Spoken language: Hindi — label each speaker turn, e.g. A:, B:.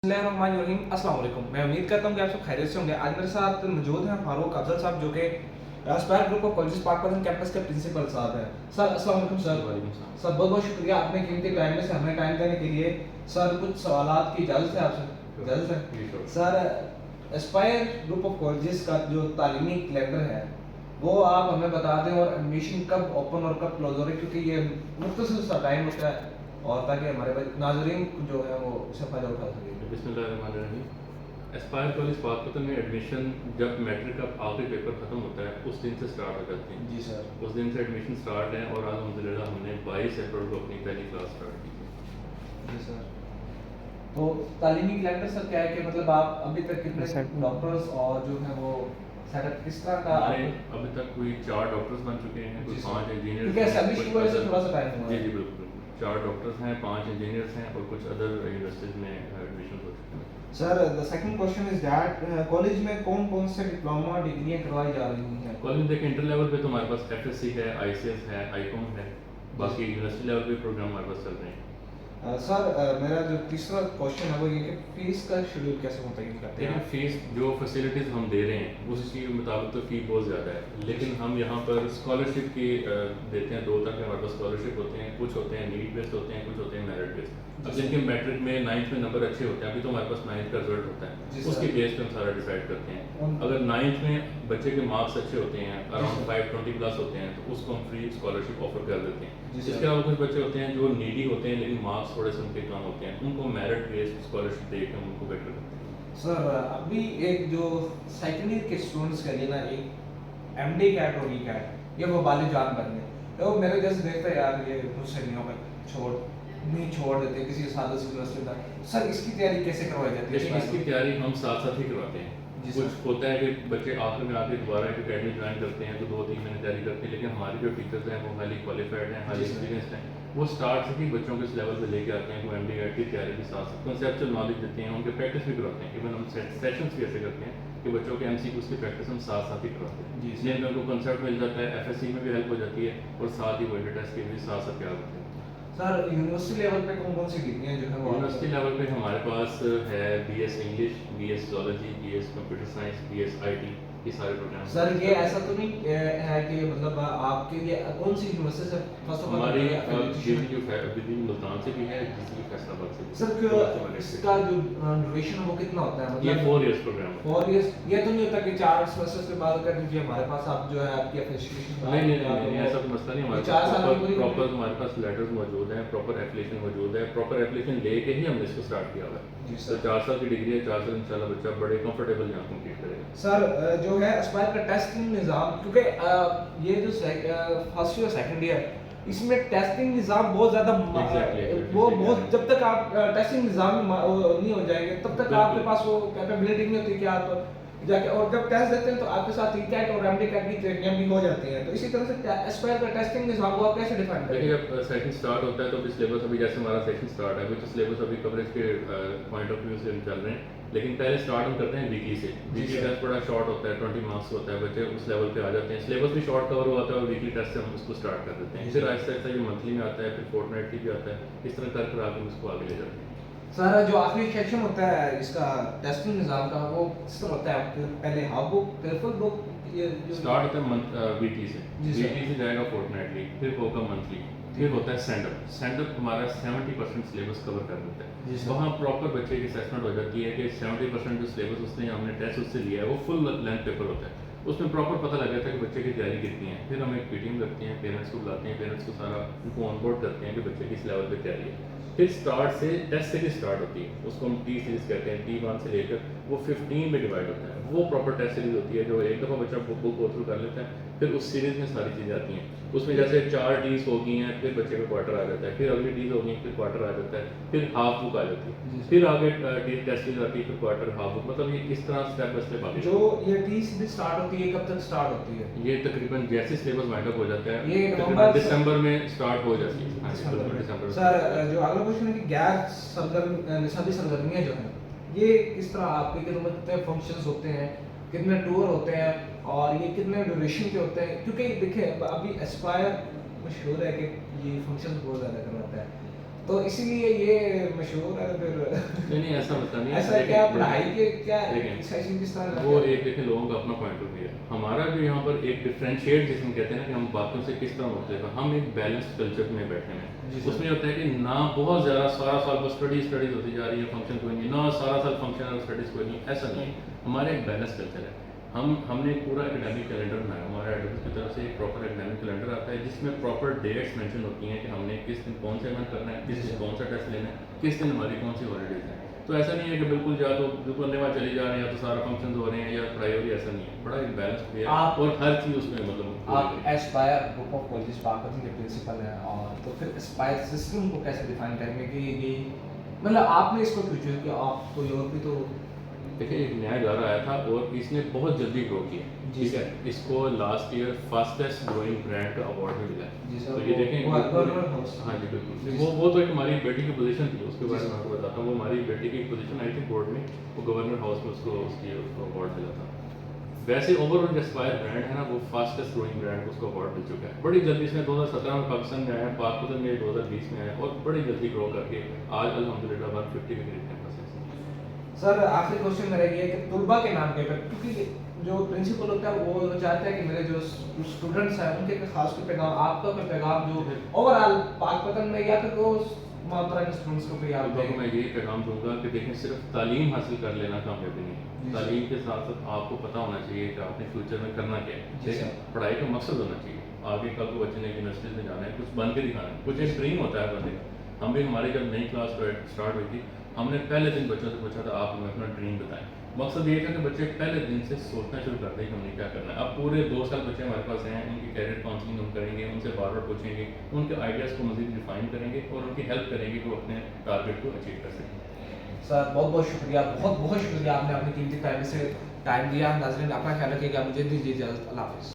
A: बिस्मिल्लाहिर्रहमानिर्रहीम। अस्सलाम वालेकुम। मैं उम्मीद करता हूँ कि आप सब खैरियत से होंगे। आज मेरे साथ मौजूद हैं फारूक अफजल साहब, जो कि Aspire group of colleges Pakpattan campus के प्रिंसिपल साहब हैं। सर अस्सलाम वालेकुम सर।
B: वालेकुम सलाम।
A: सर बहुत बहुत शुक्रिया आपने कीमती टाइम में से हमें टाइम देने के लिए। सर कुछ सवालात की इजाज़त है आपसे? इजाज़त है sir. Aspire group of colleges का जो तालीमी कैलेंडर है वो आप हमें बता दें, और एडमिशन कब ओपन और कब क्लोज हो रही है, क्योंकि ये मुख्तसर सा टाइम होता है और ताकि हमारे नाज़रीन जो है वो इससे फ़ायदा उठा सकें।
B: बिस्मिल्लाहिर्रहमानिर्रहीम। एस्पायर कॉलेज पाकपतन में एडमिशन जब मैट्रिक का आखिरी पेपर ख़त्म होता है उस दिन से स्टार्ट हो जाती है।
A: जी सर।
B: उस दिन से एडमिशन स्टार्ट है और अल्हम्दुलिल्लाह हमने 22 अप्रैल को अपनी पहली क्लास स्टार्ट की थी।
A: जी सर। तो तालीमी कैलेंडर सर क्या है कि मतलब आप अभी तक कितने डॉक्टर्स और जो है वो सेटअप किस तरह का
B: हमारे अभी तक कोई 4 डॉक्टर्स बन चुके हैं, कोई 5 इंजीनियर।
A: क्योंकि एस्टैब्लिश हुए से थोड़ा सा टाइम हुआ
B: जी
A: है।
B: जी बिल्कुल बिल्कुल, 4 डॉक्टर्स हैं, 5 इंजीनियर्स हैं और कुछ अदर यूनिवर्सिटीज़ में एडमिशन हो चुके हैं।
A: Sir the second question is that college में कौन कौन से डिप्लोमा डिग्रियां करवाई जा रही हैं?
B: कॉलेज में देखिए इंटर लेवल पे तो हमारे पास एफएससी है, आईसीएस है, आईकॉम है, बाकी यूनिवर्सिटी लेवल पे प्रोग्राम हमारे पास चल रहे हैं।
A: सर मेरा जो तीसरा क्वेश्चन है वो ये कि फीस का शेड्यूल कैसे मुतय्यन करते
B: लेकिन
A: हैं?
B: फीस जो फैसिलिटीज़ हम दे रहे हैं उसके मुताबिक तो फ़ी बहुत ज़्यादा है, लेकिन हम यहाँ पर स्कॉलरशिप की देते हैं। 2 तरह के हमारे पास स्कॉलरशिप होते हैं, कुछ होते हैं नीड बेस्ड होते हैं, कुछ होते हैं मेरिट बेस्ड। अब जिनके मैट्रिक में 9th में नंबर अच्छे होते हैं, अभी तो हमारे पास 9th का रिजल्ट होता है, उसके बेस पे हम सारा डिसाइड करते हैं। अगर 9th में बच्चे के मार्क्स अच्छे होते हैं, अराउंड 520 प्लस होते हैं, तो उसको हम फ्री स्कॉलरशिप ऑफर कर देते हैं। इसके अलावा कुछ बच्चे होते हैं जो नीडी होते हैं लेकिन मार्क्स थोड़े से उनके कम होते हैं, उनको मेरिट बेस्ड स्कॉलरशिप दे के हम उनको बेटर करते हैं।
A: सर अभी एक जो सेकेंड ईयर के स्टूडेंट्स के लिए ना एक एमडी कैट और ई कैट ये वो वाले जान बन गए, तो मेरे जैसे देखते हैं यार ये मुझसे नहीं होगा, छोड़ देते किसी सादा सी यूनिवर्सिटी में। सर इसकी तैयारी कैसे करवाई जाती है?
B: लेकिन इसकी तैयारी हम साथ साथ ही करवाते हैं। कुछ होता है कि बच्चे आखिर में आके दोबारा एक अकेडमी ज्वाइन करते हैं तो 2-3 महीने तैयारी करते हैं, लेकिन हमारे जो टीचर्स हैं वो हाईली क्वालिफाइड हैं, हाईली एक्सपीरियंस्ड हैं। वो स्टार्ट से ही बच्चों को इस लेवल पे लेके आते हैं कि वो एमडी एड की तैयारी भी साथ साथ कंसेप्चुअल नॉलेज देते हैं, उनके प्रैक्टिस भी करवाते हैं। इवन हम सेशंस भी ऐसे करते हैं कि बच्चों के एमसीक्यूज की प्रैक्टिस हम साथ साथ ही करवाते हैं, जिनमें उनको कंसेप्ट मिल जाता है, एफएससी में भी हेल्प हो जाती है और साथ ही वो इंटर टेस्ट के भी साथ साथ तैयार होते हैं।
A: सर यूनिवर्सिटी लेवल पे कौन कौन सी डिग्रियां जो है वो
B: यूनिवर्सिटी लेवल पे हमारे पास है BS English, BS zoology, BS computer science, BS IT, ये सारे प्रोग्राम।
A: सर ये ऐसा तो नहीं है कि मतलब आपके लिए कौन सी यूनिवर्सिटी से फर्स्ट ऑफ ऑल
B: हमारी विधि मुल्तान से भी है, जिसकी फैसलाबाद से भी।
A: सर क्यों इसका जो ड्यूरेशन है वो कितना होता है?
B: ये
A: मतलब
B: 4 इयर्स प्रोग्राम है।
A: 4 इयर्स ये तो नहीं होता कि 4 सेमेस्टर्स के बाद कर दीजिए हमारे पास आप जो है आपकी एफिलिएशन
B: नहीं ऐसा कोई मसला नहीं। हमारे
A: 4 साल
B: पास
A: की
B: प्रॉपर हमारे पास लेटर्स मौजूद हैं, प्रॉपर एप्लीकेशन मौजूद है, प्रॉपर एप्लीकेशन लेके ही हमने इसको स्टार्ट किया हुआ है।
A: जी
B: तो
A: सर।
B: 4 साल की डिग्री है, 4 साल इंशाल्लाह बच्चा बड़े कंफर्टेबल यहाँ कंप्लीट करेगा।
A: सर जो है एस्पायर का टेस्टिंग निज़ाम, क्योंकि ये जो फर्स्ट ईयर सेकंड ईयर इसमें टेस्टिंग निज़ाम बहुत ज़्यादा वो बहुत जब तक आप टेस्टिंग निज़ाम नहीं हो जाएंगे तब तक आपके पास वो कैपेबिलिटी नहीं होती कि आप जाके, और जब टेस्ट देते हैं तो आपके साथ ई-कैट और एमडी कैट की ट्रेनिंग भी हो जाती है। तो इसी तरह से एस्पायर का टेस्टिंग निज़ाम को आप कैसे डिफाइन करेंगे?
B: देखिए जब सेशन स्टार्ट होता है तो भी सिलेबस अभी जैसे हमारा सेशन स्टार्ट है, अभी तो सिलेबस अभी कवरेज के पॉइंट ऑफ व्यू से हम चल रहे हैं, लेकिन पहले स्टार्ट हम करते हैं वीकली से। वीकली टेस्ट बड़ा शॉर्ट होता है, 20 मार्क्स होता है, बच्चे उस लेवल पे आ जाते हैं, सिलेबस भी शॉर्ट कवर होता है और वीकली टेस्ट से हम उसको स्टार्ट कर देते हैं। फिर आहिस्ता आहिस्ता ये मंथली में आता है, फिर फोर्टनाइटली भी आता है, इस तरह कर कर आके उसको आगे ले जाते हैं।
A: सर जो आखिरी सेक्शन होता है इसका टेस्टिंग निज़ाम का वो किस तरह होता है? पहले हाफ बुक फिर फुल बुक ये
B: स्टार्ट होता है वीकली से, वीकली से जाएगा फोर्टनाइटली, फिर होगा मंथली, फिर होता है स्टैंड अप। स्टैंड अप हमारा 70% सिलेबस कवर कर देता है। वहाँ प्रॉपर बच्चे की असेसमेंट हो जाती है कि 70% जो सिलेबस उसने हमने टेस्ट उससे लिया है वो फुल लेंथ पेपर होता है, उसमें प्रॉपर पता लग जाता है कि बच्चे की तैयारी कितनी है। फिर हम एक मीटिंग रखते हैं, पेरेंट्स को बुलाते हैं, पेरेंट्स को सारा उनको ऑनबोर्ड करते हैं कि बच्चे किस लेवल पे तैयारी है। फिर स्टार्ट से टेस्ट सीरीज स्टार्ट होती है, उसको हम टी सीरीज कहते हैं, T1 से लेकर वो 15 में डिवाइड होता है। वो प्रॉपर टेस्ट सीरीज होती है जो एक दफ़ा बच्चा बुक गो थ्रू कर लेता है, फिर उस सीरीज में सारी चीज़ें आती हैं। उसमें जैसे 4 Ds हो गई हैं, फिर बच्चे का क्वार्टर आ जाता है, फिर अगली Ds हो गई, फिर क्वार्टर आ जाता है, फिर हाफ बुक आ जाती है, फिर आगे टेस्ट सीरीज आती है, फिर क्वार्टर, हाफ बुक, मतलब ये इस तरह स्टेप बाय स्टेप आगे।
A: जो ये टी सीरीज स्टार्ट होती है कब तक स्टार्ट होती है?
B: ये तकरीबन जैसे सिलेबस वाइंड अप हो जाता है,
A: ये
B: तकरीबन दिसंबर में स्टार्ट हो जाती है। हाँ जी, बिल्कुल दिसंबर में।
A: सर जो अगला क्वेश्चन है कि गैर निसाबी सरगर्मियाँ जो हैं ये किस तरह आपके कितने फंक्शंस होते हैं, कितने टूर होते हैं और ये कितने ड्यूरेशन के होते हैं? क्योंकि देखिए अभी एस्पायर मशहूर है कि ये फंक्शंस बहुत ज़्यादा करवाता है, तो इसीलिए ये मशहूर है फिर।
B: नहीं ऐसा मतलब नहीं है।
A: ऐसा
B: लेकिन-
A: क्या पढ़ाई के क्या
B: लेकिन
A: सेशन किस तरह
B: वो
A: का?
B: एक देखें लोगों का अपना पॉइंट ऑफ व्यू है। हमारा भी यहाँ पर एक डिफरेंशिएट जिसमें कहते हैं ना कि हम बातों से किस तरह होते हैं, हम एक बैलेंस्ड कल्चर में बैठे हैं।
A: जी सर।
B: उसमें होता है कि ना बहुत ज़्यादा सारा साल बस स्टडीज़ होती जा रही है, फंक्शन कोई नहीं, ना सारा साल फंक्शन और स्टडीज़ कोई नहीं, ऐसा नहीं है। हमारा एक बैलेंस कल्चर है। हमने एक पूरा एकेडमिक कैलेंडर बनाया, हमारा एडमिट की तरफ से एक प्रॉपर एकेडमिक कैलेंडर आता है जिसमें प्रॉपर डेट्स मेंशन होती हैं कि हमने किस दिन कौन सा इवेंट करना है, किस दिन कौन सा टेस्ट लेना है, किस दिन हमारी कौन सी हॉलीडेज है। तो ऐसा नहीं है कि बिल्कुल या तो बिल्कुल अंधेवा चली जा रहे हैं या तो सारा फंक्शन हो रहे हैं या पढ़ाई हो रही है, ऐसा नहीं है। बड़ा एक बैलेंस भी है
A: आप-
B: और हर चीज़ उसमें मतलब
A: आप Aspire group of colleges Pakpattan के प्रिंसिपल हैं, और तो फिर एस्पायर सिस्टम को कैसे डिफाइन करेंगे कि ये मतलब आपने इसको क्यों चूज किया? आप कोई और भी तो
B: देखिए एक नया घर आया था और इसने बहुत जल्दी ग्रो किया।
A: जी
B: ठीक है,
A: सर।
B: इसको last year fastest growing brand का अवार्ड भी मिला है।
A: जी सर,
B: तो ये देखें
A: वो गवर्नमेंट हाउस।
B: हाँ जी बिल्कुल,
A: जी
B: वो तो एक हमारी बेटी की पोजीशन थी, उसके
A: जी
B: बारे में
A: सर।
B: आपको बताता हूँ। वो हमारी बेटी की पोजीशन आई थी बोर्ड में, वो गवर्नर हाउस में उसको अवार्ड मिला था। वैसे ओवरऑल जो एस्पायर ब्रांड है ना, वो फास्टेस्ट ग्रोइंग ब्रांड को उसको अवार्ड मिल चुका है। बड़ी जल्दी इसने 2017 में पाकिस्तान में आया, पाकपतन में 2020 में आया और बड़ी जल्दी ग्रो करके आज अल्हम्दुलिल्लाह 150 के करीब कैंपस है।
A: सर आखिरी क्वेश्चन मेरा ये है कि तुलबा के नाम के पर, क्योंकि जो प्रिंसिपल होता है वो चाहता है कि मेरे जो स्टूडेंट्स हैं उनके एक खास कोई पैगाम, आपका कोई पैगाम जो ओवरऑल पाकपतन में या फिर वो मातरा के स्टूडेंट्स को कोई आप
B: तो मैं यही पैगाम दूंगा कि देखें सिर्फ तालीम हासिल कर लेना कामयाबी नहीं है।
A: जी
B: तालीम के साथ साथ आपको पता होना चाहिए कि आपने फ्यूचर में करना क्या है।
A: जी
B: ठीक है,
A: सर।
B: पढ़ाई का मकसद होना चाहिए। आगे कल को बच्चे ने यूनिवर्सिटीज में जाना है, कुछ बन के दिखाना है, कुछ एक ड्रीम होता है बंदे का। हम भी हमारी जब नई क्लास स्टार्ट हुई थी, हमने पहले दिन बच्चों से पूछा था आप हमें अपना ड्रीम बताएं। मकसद ये था कि बच्चे पहले दिन से सोचना शुरू कर दें कि हमने क्या करना है। अब पूरे 2 साल बच्चे हमारे पास हैं, उनकी कैरियर काउंसलिंग हम करेंगे, उनसे बार बार पूछेंगे, उनके आइडियाज़ को मज़ीद रिफाइन करेंगे और उनकी हेल्प करेंगे कि वो अपने टारगेट को अचीव कर सकें।
A: सर बहुत बहुत शुक्रिया, बहुत बहुत शुक्रिया, आपने अपनी कीमती टाइम से टाइम दिया। नाज़रीन अपना ख्याल रखिएगा, मुझे दीजिए इजाज़त, अल्लाह हाफ़िज़।